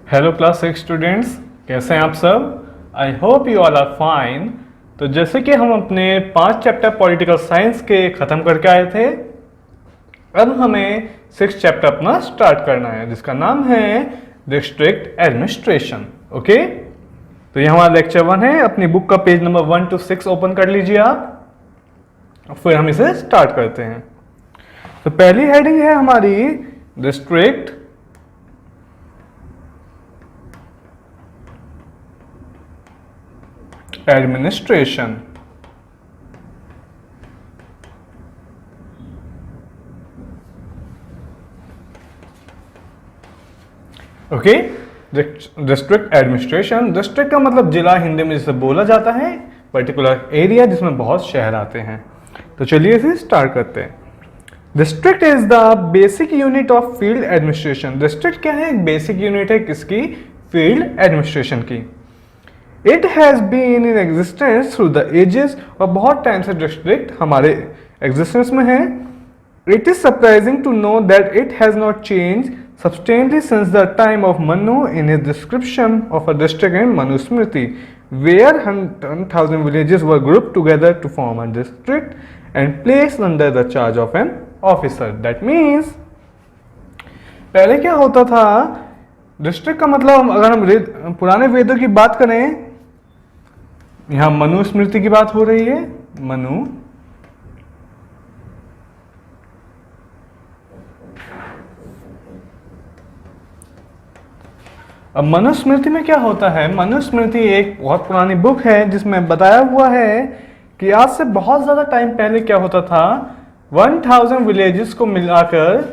Hello class 6 students, कैसे हैं आप सब। I hope you all are fine. तो जैसे कि हम अपने 5 चैप्टर पॉलिटिकल साइंस के ख़त्म करके आए थे, अब हमें 6 चैप्टर अपना स्टार्ट करना है जिसका नाम है डिस्ट्रिक्ट एडमिनिस्ट्रेशन। ओके, तो ये हमारा लेक्चर 1 है। अपनी बुक का पेज नंबर 1 to 6 ओपन कर लीजिए आप, फिर हम इसे स्टार्ट करते हैं। तो पहली हेडिंग है हमारी district administration. Okay, district administration, district का मतलब जिला हिंदी में जिसे बोला जाता है, पर्टिकुलर एरिया जिसमें बहुत शहर आते हैं। तो चलिए इसे स्टार्ट करते हैं। District is the basic unit of field administration. District क्या है? एक बेसिक यूनिट है किसकी? फील्ड एडमिनिस्ट्रेशन की। It has been in existence through the ages, और बहुत टाइम से डिस्ट्रिक्ट हमारे एग्जिस्टेंस में है। It is surprising to know that it has not change substantially since the time of Manu in his description of a district in Manusmriti, where 1,000 villages were grouped together to form a district and placed under the charge of an officer. That means पहले क्या होता था? District का मतलब अगर हम पुराने वेदों की बात करें, यहां मनुस्मृति की बात हो रही है। मनु अब मनुस्मृति में क्या होता है? मनुस्मृति एक बहुत पुरानी बुक है जिसमें बताया हुआ है कि आज से बहुत ज्यादा टाइम पहले क्या होता था, 1000 विलेजेस को मिलाकर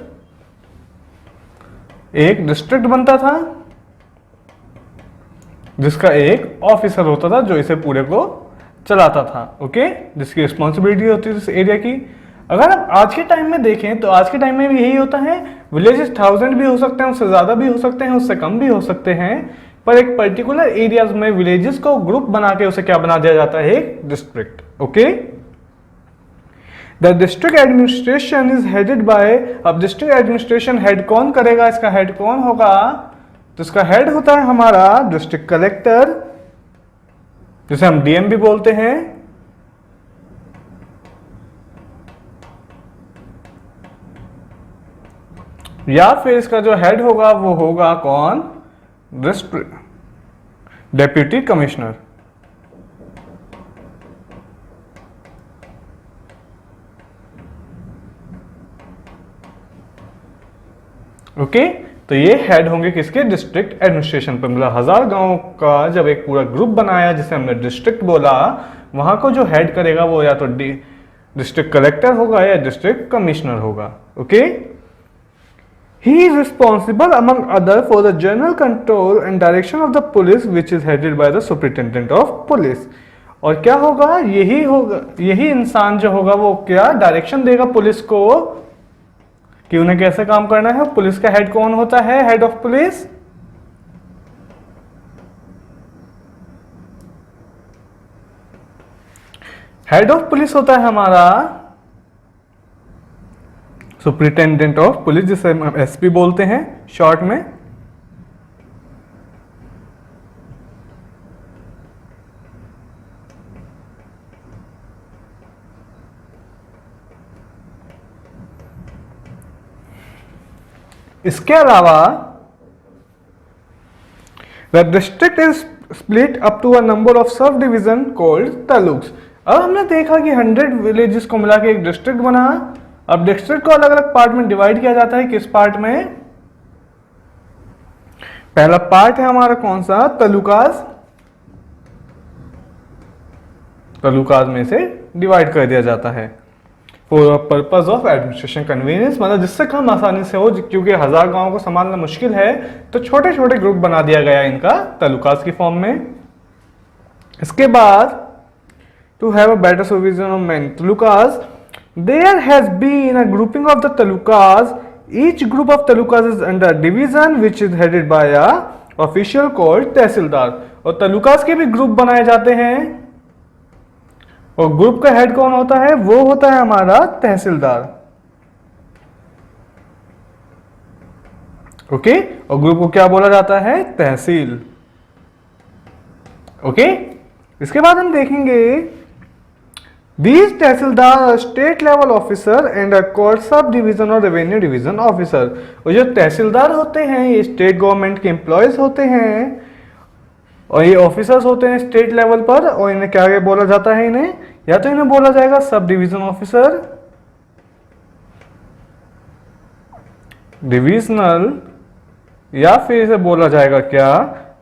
एक डिस्ट्रिक्ट बनता था, जिसका एक ऑफिसर होता था जो इसे पूरे को चलाता था। ओके, जिसकी रिस्पॉन्सिबिलिटी होती है इस एरिया की। अगर आप आज के टाइम में देखें तो आज के टाइम में भी यही होता है। विलेजेस 1000 भी हो सकते हैं, उससे ज़्यादा भी हो सकते हैं, उससे कम भी हो सकते हैं, पर एक पर्टिकुलर एरियाज में विलेजेस को ग्रुप बना के उसे क्या बना दिया जाता है? एक district. Okay, the district administration is headed by. अब डिस्ट्रिक्ट एडमिनिस्ट्रेशन हेड कौन करेगा? इसका हेड कौन होगा? तो इसका हेड होता है हमारा डिस्ट्रिक्ट कलेक्टर, जिसे हम डीएम भी बोलते हैं। या फिर इसका जो हेड होगा वो होगा कौन? District deputy commissioner. ओके, तो ये हेड होंगे किसके? डिस्ट्रिक्ट एडमिनिस्ट्रेशन पर। मतलब 1000 गांव का जब एक पूरा ग्रुप बनाया जिसे हमने डिस्ट्रिक्ट बोला, वहां को जो हेड करेगा वो या तो डिस्ट्रिक्ट कलेक्टर होगा या डिस्ट्रिक्ट कमिश्नर होगा। Okay, he is responsible among other for the general control and direction of the police, which is headed by the superintendent of police. और क्या होगा? यही इंसान जो होगा वो क्या डायरेक्शन देगा पुलिस को कि उन्हें कैसे काम करना है। पुलिस का हेड कौन होता है? Head of police. Head of police होता है हमारा सुपरिटेंडेंट ऑफ पुलिस, जिसे हम एसपी बोलते हैं शॉर्ट में। इसके अलावा the district is split up to a number of subdivision called taluks. अब हमने देखा कि 100 विलेजेस को मिला के एक डिस्ट्रिक्ट बना। अब डिस्ट्रिक्ट को अलग अलग पार्ट में डिवाइड किया जाता है। किस पार्ट में? पहला पार्ट है हमारा कौन सा? तालुकाज। तालुकाज में से डिवाइड कर दिया जाता है for purpose of administration convenience, मतलब जिससे काम आसानी से हो, क्योंकि 1000 गांवों को संभालना मुश्किल है, तो छोटे छोटे ग्रुप बना दिया गया इनका तालुकाज की फॉर्म में। इसके बाद to have a better supervision of many talukas, there has been a grouping of the talukas. Each group of talukas is under a division which is headed by a official called तहसीलदार। और तालुकास के भी group बनाए जाते हैं, और group का head कौन होता है? वो होता है हमारा तहसीलदार। ओके, और ग्रुप को क्या बोला जाता है? तहसील। ओके, इसके बाद हम देखेंगे these tehsildar are state level officer and called sub division और रेवेन्यू डिवीजन ऑफिसर। और जो तहसीलदार होते हैं ये स्टेट गवर्नमेंट के एम्प्लॉयज होते हैं और ये ऑफिसर्स होते हैं स्टेट लेवल पर, और इन्हें क्या बोला जाता है? इन्हें या तो इन्हें बोला जाएगा सब डिवीजन ऑफिसर, डिविजनल, या फिर इसे बोला जाएगा क्या?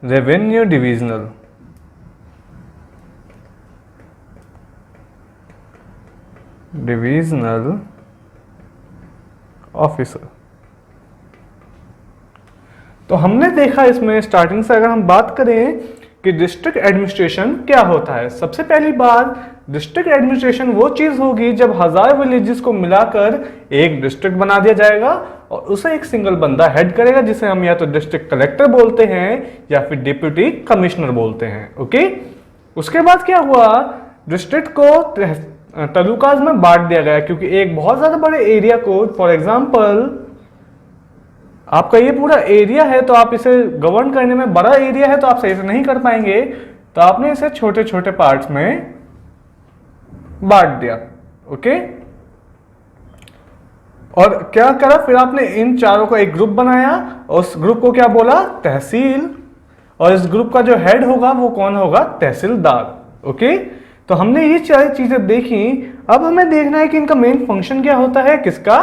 Revenue divisional. Divisional officer. तो हमने देखा इसमें स्टार्टिंग से अगर हम बात करें कि डिस्ट्रिक्ट एडमिनिस्ट्रेशन क्या होता है। सबसे पहली बात, डिस्ट्रिक्ट एडमिनिस्ट्रेशन वो चीज होगी जब 1000 विलेजेस को मिलाकर एक डिस्ट्रिक्ट बना दिया जाएगा और उसे एक सिंगल बंदा हेड करेगा, जिसे हम या तो डिस्ट्रिक्ट कलेक्टर बोलते हैं या फिर डिप्यूटी कमिश्नर बोलते हैं। ओके, उसके बाद क्या हुआ? डिस्ट्रिक्ट को तालुकाज में बांट दिया गया, क्योंकि एक बहुत ज्यादा बड़े एरिया को, फॉर एग्जाम्पल आपका ये पूरा एरिया है तो आप इसे गवर्न करने में, बड़ा एरिया है तो आप सही से नहीं कर पाएंगे, तो आपने इसे छोटे छोटे पार्ट्स में बांट दिया। ओके, और क्या करा फिर आपने? इन चारों का एक ग्रुप बनाया और उस ग्रुप को क्या बोला? तहसील। और इस ग्रुप का जो हेड होगा वो कौन होगा? तहसीलदार। ओके, तो हमने ये सारी चीजें देखी। अब हमें देखना है कि इनका मेन फंक्शन क्या होता है, किसका?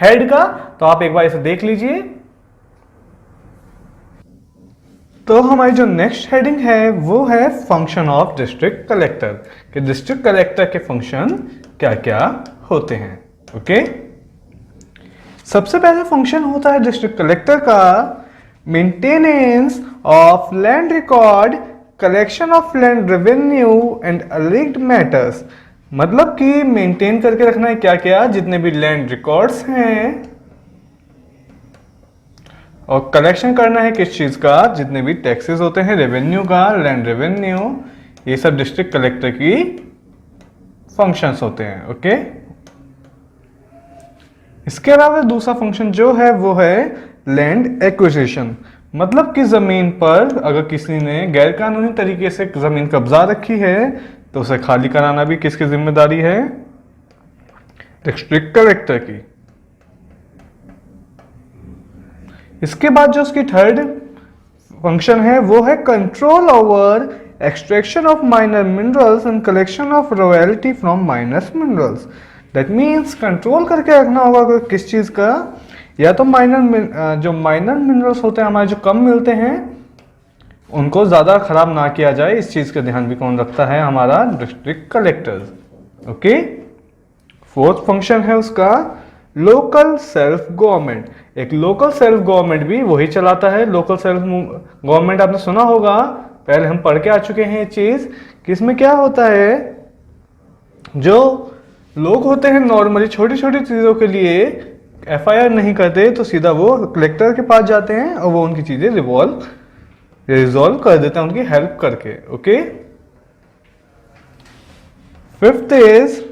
हेड का। तो आप एक बार इसे देख लीजिए। तो हमारी जो नेक्स्ट हेडिंग है वो है फंक्शन ऑफ डिस्ट्रिक्ट कलेक्टर, कि डिस्ट्रिक्ट कलेक्टर के फंक्शन क्या क्या होते हैं। ओके, सबसे पहला फंक्शन होता है डिस्ट्रिक्ट कलेक्टर का maintenance of land record, collection of land revenue and allied matters. मतलब कि मेंटेन करके रखना है क्या क्या? जितने भी लैंड रिकॉर्ड्स हैं, और कलेक्शन करना है किस चीज का? जितने भी टैक्सेस होते हैं, रेवेन्यू का, लैंड रेवेन्यू, ये सब डिस्ट्रिक्ट कलेक्टर की फंक्शंस होते हैं। ओके, इसके अलावा दूसरा फंक्शन जो है वो है लैंड एक्विजिशन। मतलब कि जमीन पर अगर किसी ने गैरकानूनी तरीके से जमीन कब्जा रखी है तो उसे खाली कराना भी किसकी जिम्मेदारी है? डिस्ट्रिक्ट कलेक्टर की। इसके बाद जो उसकी थर्ड फंक्शन है वो है control over extraction of minor minerals and collection of royalty from minor minerals. That means control करके रखना होगा किस चीज का? या तो जो माइनर मिनरल्स होते हैं हमारे, जो कम मिलते हैं, उनको ज्यादा खराब ना किया जाए, इस चीज का ध्यान भी कौन रखता है? हमारा district collector. Okay, fourth function है उसका लोकल सेल्फ गवर्नमेंट। एक लोकल सेल्फ गवर्नमेंट भी वही चलाता है। लोकल सेल्फ गवर्नमेंट आपने सुना होगा, पहले हम पढ़ के आ चुके हैं ये चीज, कि इसमें क्या होता है? जो लोग होते हैं नॉर्मली छोटी छोटी चीजों के लिए एफआईआर नहीं करते, तो सीधा वो कलेक्टर के पास जाते हैं और वो उनकी चीजें रिजॉल्व कर देते हैं, उनकी हेल्प करके। Okay, fifth is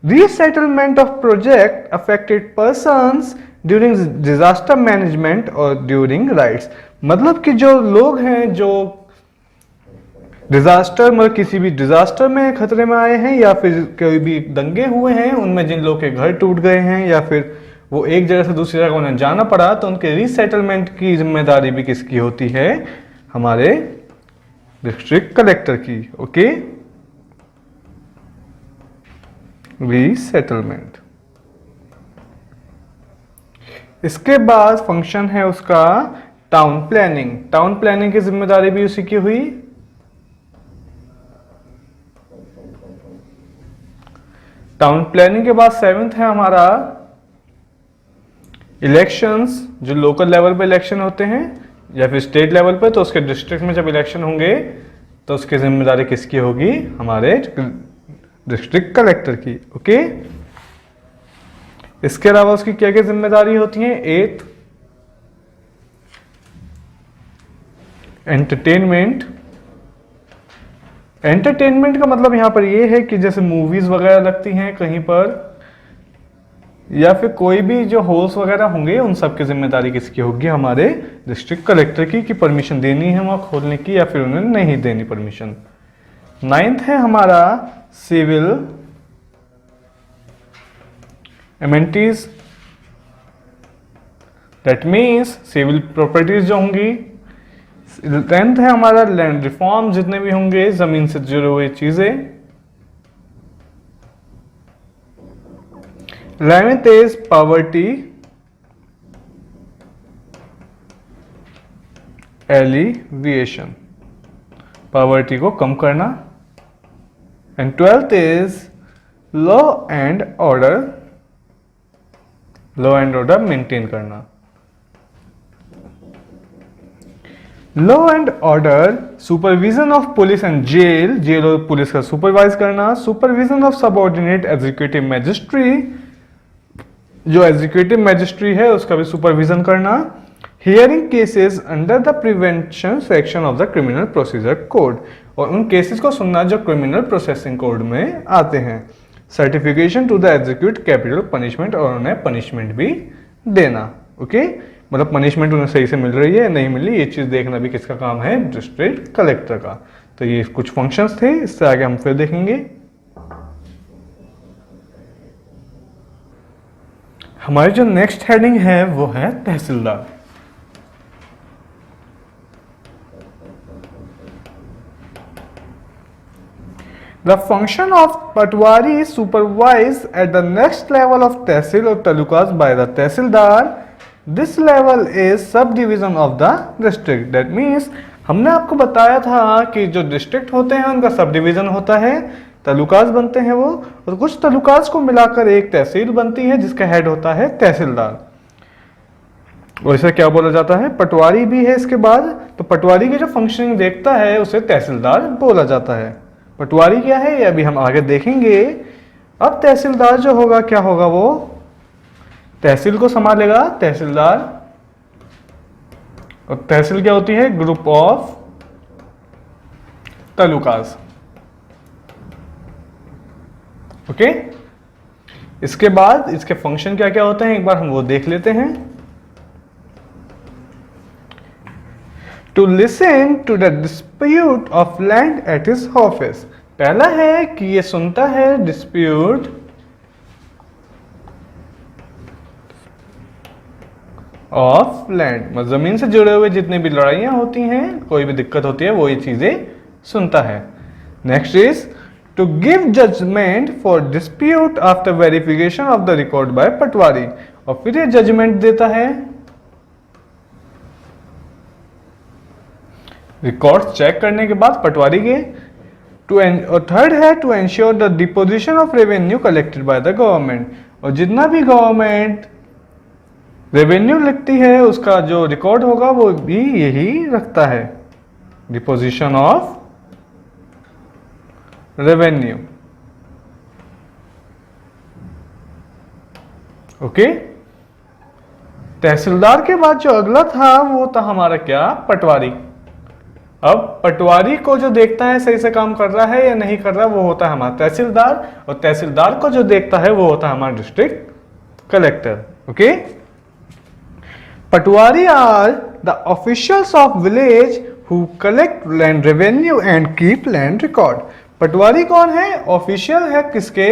resettlement of project affected persons during disaster management और ड्यूरिंग राइट्स। मतलब कि जो लोग हैं जो डिजास्टर, मतलब किसी भी डिजास्टर में खतरे में आए हैं, या फिर कोई भी दंगे हुए हैं उनमें जिन लोगों के घर टूट गए हैं, या फिर वो एक जगह से दूसरी जगह उन्हें जाना पड़ा, तो उनके रीसेटलमेंट की जिम्मेदारी भी किसकी होती है? हमारे डिस्ट्रिक्ट कलेक्टर की। Okay, resettlement. इसके बाद फंक्शन है उसका टाउन प्लानिंग। टाउन प्लानिंग की जिम्मेदारी भी उसी की हुई। टाउन प्लानिंग के बाद सेवेंथ है हमारा इलेक्शंस। जो लोकल लेवल पे इलेक्शन होते हैं या फिर स्टेट लेवल पे, तो उसके डिस्ट्रिक्ट में जब इलेक्शन होंगे तो उसकी जिम्मेदारी किसकी होगी? हमारे डिस्ट्रिक्ट कलेक्टर की। ओके, इसके अलावा उसकी क्या क्या जिम्मेदारी होती है? एथ, एंटरटेनमेंट। एंटरटेनमेंट का मतलब यहां पर ये है कि जैसे मूवीज वगैरह लगती हैं कहीं पर, या फिर कोई भी जो होल्स वगैरह होंगे उन सब की जिम्मेदारी किसकी होगी, हमारे डिस्ट्रिक्ट कलेक्टर की, कि परमिशन देनी है वहाँ खोलने की या फिर उन्हें नहीं देनी परमिशन। 9th है हमारा civil amenities, that means civil properties जो होंगी। 10th है हमारा लैंड रिफॉर्म, जितने भी होंगे जमीन से जुड़े हुए चीजें। 11th is poverty alleviation, poverty को कम करना। And 12th is law and order, law and order maintain करना। Law and order, supervision of police and jail, jail और पुलिस का सुपरवाइज करना। Supervision of subordinate executive magistracy, जो executive magistracy है उसका भी सुपरविजन करना। Hearing cases under the prevention section of the criminal procedure code, और उन केसेस को सुनना जो क्रिमिनल प्रोसेसिंग कोड में आते हैं। Certification to the execute capital punishment, और उन्हें पनिशमेंट भी देना। ओके, मतलब पनिशमेंट उन्हें सही से मिल रही है नहीं मिल रही, ये चीज देखना भी किसका काम है, डिस्ट्रिक्ट कलेक्टर का। तो ये कुछ फंक्शंस थे, इससे आगे हम फिर देखेंगे। हमारी जो नेक्स्ट हेडिंग है वो है तहसीलदार। The function of Patwari is supervised at the next level of Tehsil or Talukas by the Tehsildar. This level is subdivision of the district. That means हमने आपको बताया था कि जो डिस्ट्रिक्ट होते हैं उनका सब डिवीजन होता है, तालुकास बनते हैं वो, और कुछ तालुकास को मिलाकर एक तहसील बनती है जिसका हेड होता है तहसीलदार। और इसे क्या बोला जाता है, पटवारी भी है इसके बाद। तो पटवारी की जो फंक्शनिंग देखता है उसे तहसीलदार बोला जाता है। पटवारी क्या है ये अभी हम आगे देखेंगे। अब तहसीलदार जो होगा क्या होगा, वो तहसील को संभालेगा तहसीलदार। और तहसील क्या होती है, ग्रुप ऑफ तालुकास। ओके, इसके बाद इसके फंक्शन क्या क्या होते हैं एक बार हम वो देख लेते हैं। To listen to the dispute of land at his office, पहला है कि ये सुनता है डिस्प्यूट ऑफ लैंड, मतलब जमीन से जुड़े हुए जितने भी लड़ाइयां होती हैं, कोई भी दिक्कत होती है वो ये चीजें सुनता है। Next is to give judgement for dispute after verification of the record by patwari, और फिर ये जजमेंट देता है रिकॉर्ड चेक करने के बाद पटवारी के। और थर्ड है to ensure the deposition of revenue collected by the government, और जितना भी गवर्नमेंट रेवेन्यू लिखती है उसका जो रिकॉर्ड होगा वो भी यही रखता है, डिपोजिशन ऑफ रेवेन्यू। ओके, तहसीलदार के बाद जो अगला था वो था हमारा क्या, पटवारी। अब पटवारी को जो देखता है सही से काम कर रहा है या नहीं कर रहा वो होता है हमारा तहसीलदार, और तहसीलदार को जो देखता है वो होता है हमारा district collector. Okay, patwari are the officials of village who collect land revenue and keep land record. Patwari कौन है, ऑफिशियल है किसके,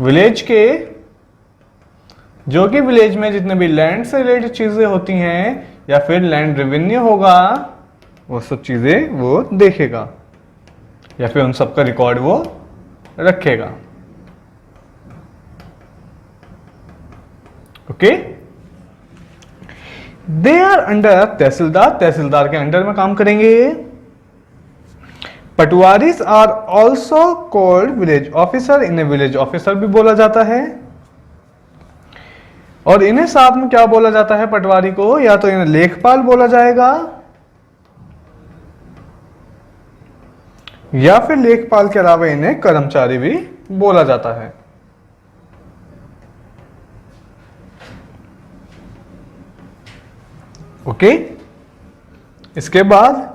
विलेज के, जो कि विलेज में जितने भी लैंड से रिलेटेड चीजें होती हैं या फिर लैंड रेवेन्यू होगा वो सब चीजें वो देखेगा या फिर उन सब का रिकॉर्ड वो रखेगा। Okay, they are under tehsildar, tehsildar के अंडर में काम करेंगे। Patwaris are also called village officer, इन्हें विलेज ऑफिसर भी बोला जाता है। और इन्हें साथ में क्या बोला जाता है पटवारी को, या तो इन्हें लेखपाल बोला जाएगा या फिर लेखपाल के अलावा इन्हें कर्मचारी भी बोला जाता है। ओके, इसके बाद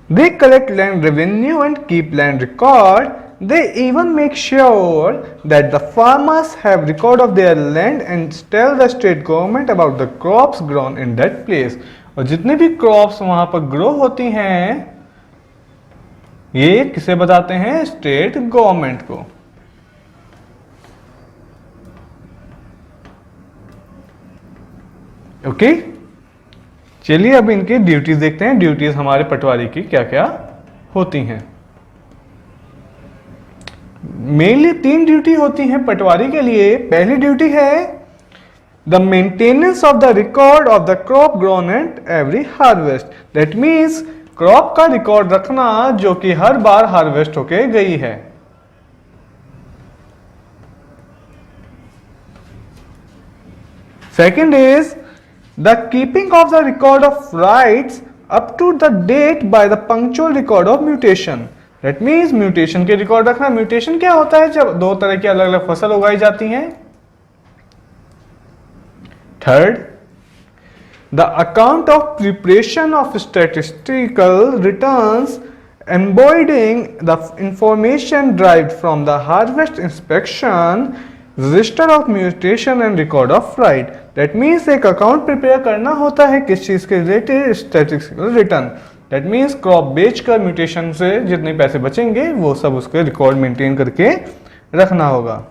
they collect land revenue and keep land record they even make sure that the farmers have record of their land and tell the state government about the crops grown in that place. और जितने भी crops वहां पर grow होती हैं ये किसे बताते हैं? स्टेट गवर्नमेंट को. ओके चलिए अब इनके ड्यूटीज देखते हैं. ड्यूटीज हमारे पटवारी की क्या क्या होती हैं. मेनली 3 ड्यूटी होती हैं पटवारी के लिए. पहली ड्यूटी है the maintenance of the record of the crop grown at every harvest. That means crop का रिकॉर्ड रखना जो कि हर बार हार्वेस्ट होके गई है. Second is the keeping of the record of rights up to the date by the punctual record of mutation. That means mutation के रिकॉर्ड रखना. म्यूटेशन क्या होता है? जब 2 तरह की अलग अलग फसल उगाई जाती हैं. Third the account of preparation of statistical returns embodying the information derived from the harvest inspection, register of mutation and record of right. That means एक अकाउंट प्रिपेयर करना होता है किस चीज के related? Statistical return. That means crop बेचकर mutation से जितने पैसे बचेंगे वो सब उसके रिकॉर्ड मेंटेन करके रखना होगा.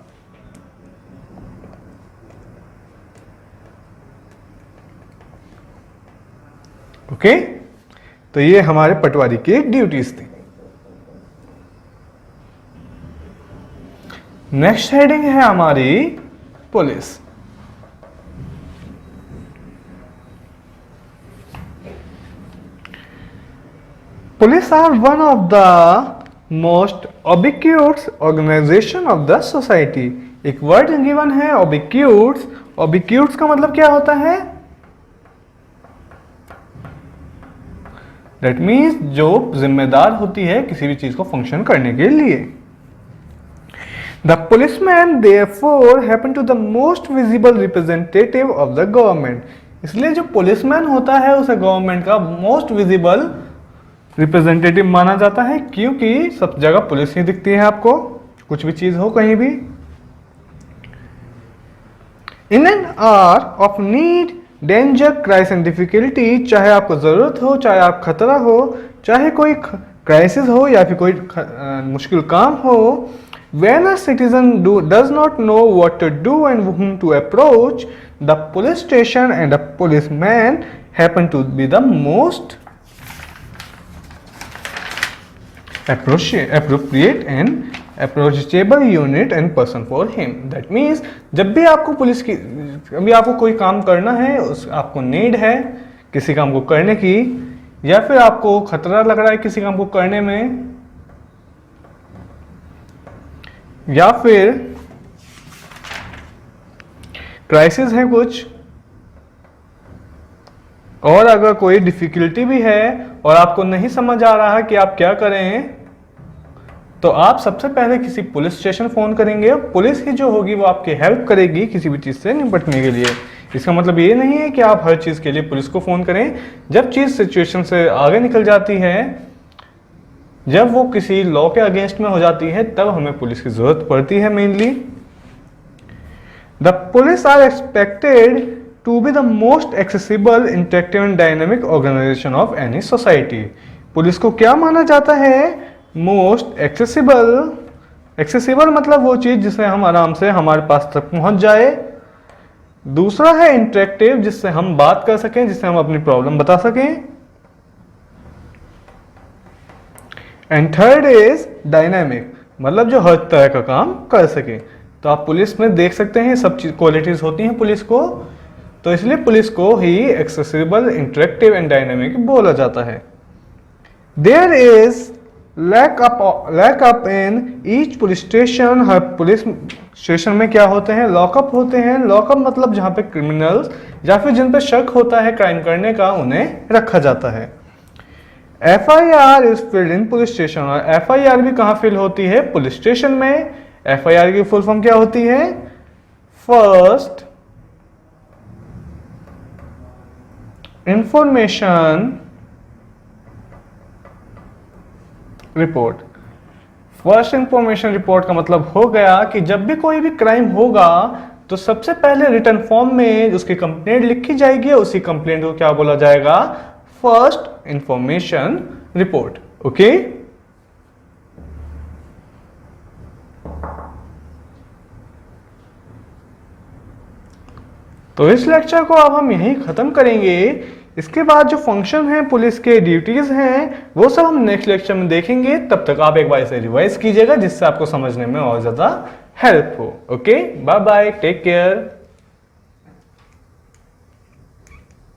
ओके तो ये हमारे पटवारी की ड्यूटीज थी. नेक्स्ट हेडिंग है हमारी police. Police are one of the most ubiquitous organisation of the society. एक वर्ड गिवन है ऑबिक्यूट्स. ऑबिक्यूट्स का मतलब क्या होता है? दैट मीन्स जो जिम्मेदार होती है किसी भी चीज को फंक्शन करने के लिए. The policeman therefore happen to the most visible representative of the government. इसलिए जो पुलिसमैन होता है उसे गवर्नमेंट का मोस्ट विजिबल रिप्रेजेंटेटिव माना जाता है क्योंकि सब जगह पुलिस ही दिखती है आपको कुछ भी चीज हो कहीं भी. In an hour of need danger crisis and difficulty. चाहे आपको जरूरत हो चाहे आप खतरा हो चाहे कोई क्राइसिस हो या फिर कोई मुश्किल काम हो. When a citizen does not know what to do and whom to approach, the police station and the policeman happen to be the most appropriate and approachable unit and person for him. That means जब भी आपको police की अभी आपको कोई काम करना है उस आपको नीड है किसी काम को करने की या फिर आपको खतरा लग रहा है किसी काम को करने में या फिर क्राइसिस है कुछ और अगर कोई डिफिकल्टी भी है और आपको नहीं समझ आ रहा कि आप क्या करें तो आप सबसे पहले किसी पुलिस स्टेशन फोन करेंगे. पुलिस ही जो होगी वो आपकी हेल्प करेगी किसी भी चीज से निपटने के लिए. इसका मतलब ये नहीं है कि आप हर चीज के लिए पुलिस को फोन करें. जब चीज सिचुएशन से आगे निकल जाती है जब वो किसी लॉ के अगेंस्ट में हो जाती है तब हमें पुलिस की जरूरत पड़ती है. Mainly the police are expected to be the most accessible interactive and dynamic organisation of any society. Police को क्या माना जाता है? Most accessible. एक्सेसिबल मतलब वो चीज जिसे हम आराम से हमारे पास तक पहुंच जाए. दूसरा है इंटरेक्टिव जिससे हम बात कर सकें जिससे हम अपनी प्रॉब्लम बता सकें. एंड थर्ड इज डायनामिक मतलब जो हर तरह का काम कर सके. तो आप पुलिस में देख सकते हैं सब चीज क्वालिटीज होती हैं पुलिस को. तो इसलिए पुलिस को ही एक्सेसिबल इंटरेक्टिव एंड डायनामिक बोला जाता है. There is lack up in each police station. हर पुलिस स्टेशन में क्या होते हैं? लॉकअप होते हैं. लॉकअप मतलब जहां पे क्रिमिनल्स या फिर जिन पे शक होता है क्राइम करने का उन्हें रखा जाता है. FIR is filled in police station. और FIR भी कहाँ फिल होती है? पुलिस स्टेशन में. FIR की फुल फॉर्म क्या होती है? First information report. First information report का मतलब हो गया कि जब भी कोई भी क्राइम होगा तो सबसे पहले रिटर्न फॉर्म में उसकी कंप्लेंट लिखी जाएगी और उसी कंप्लेंट को क्या बोला जाएगा, फर्स्ट इंफॉर्मेशन रिपोर्ट। ओके, तो इस लेक्चर को अब हम यहीं खत्म करेंगे। इसके बाद जो फंक्शन है, पुलिस के ड्यूटीज हैं, वो सब हम नेक्स्ट लेक्चर में देखेंगे। तब तक आप एक बार इसे रिवाइज कीजिएगा जिससे आपको समझने में और ज्यादा हेल्प हो। Okay, bye bye, take care.